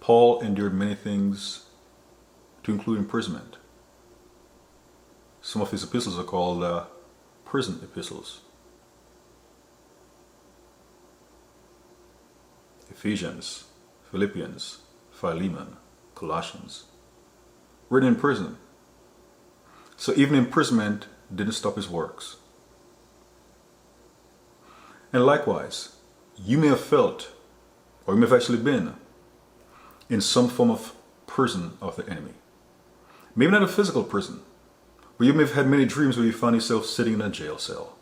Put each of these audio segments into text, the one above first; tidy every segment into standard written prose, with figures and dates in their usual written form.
Paul endured many things, to include imprisonment. Some of his epistles are called prison epistles. Ephesians, Philippians, Philemon, Colossians, written in prison. So even imprisonment didn't stop his works. And likewise, you may have felt, or you may have actually been, in some form of prison of the enemy. Maybe not a physical prison, but you may have had many dreams where you found yourself sitting in a jail cell.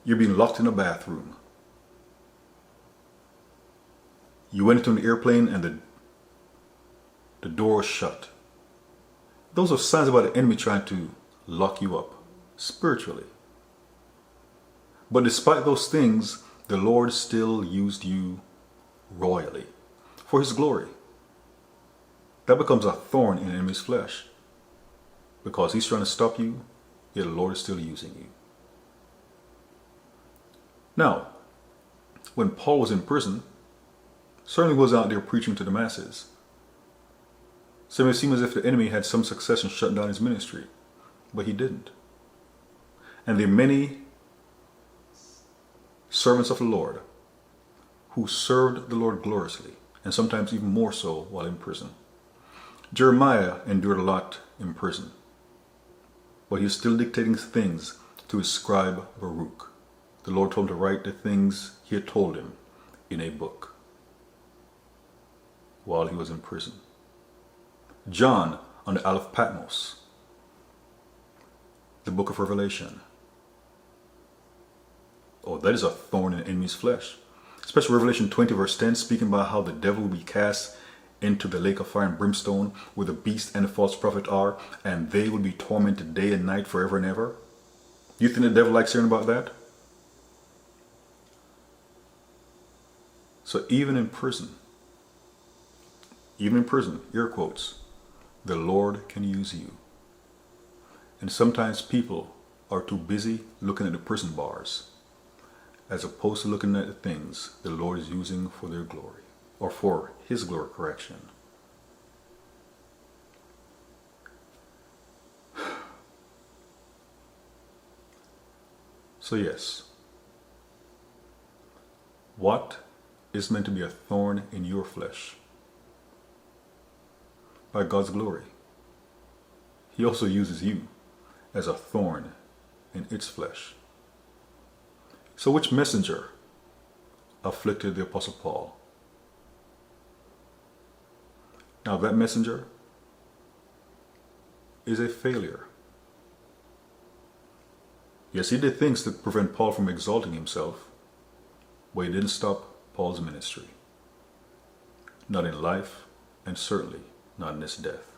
You're being locked in a bathroom. You went into an airplane and the door was shut. Those are signs about the enemy trying to lock you up spiritually. But despite those things, the Lord still used you royally for his glory. That becomes a thorn in the enemy's flesh, because he's trying to stop you, yet the Lord is still using you. Now, when Paul was in prison, certainly was out there preaching to the masses. So it may seem as if the enemy had some success in shutting down his ministry, but he didn't. And there are many servants of the Lord who served the Lord gloriously, and sometimes even more so while in prison. Jeremiah endured a lot in prison, but he was still dictating things to his scribe Baruch. The Lord told him to write the things he had told him in a book while he was in prison. John on the Isle of Patmos, the book of Revelation. Oh, that is a thorn in the enemy's flesh. Especially Revelation 20 verse 10, speaking about how the devil will be cast into the lake of fire and brimstone, where the beast and the false prophet are, and they will be tormented day and night forever and ever. You think the devil likes hearing about that? So even in prison, air quotes, the Lord can use you. And sometimes people are too busy looking at the prison bars, as opposed to looking at the things the Lord is using for their glory, or for his glory, correction. So yes, what is meant to be a thorn in your flesh, by God's glory, he also uses you as a thorn in its flesh. So which messenger afflicted the Apostle Paul? Now that messenger is a failure. Yes, he did things to prevent Paul from exalting himself, but he didn't stop Paul's ministry. Not in life, and certainly not in his death.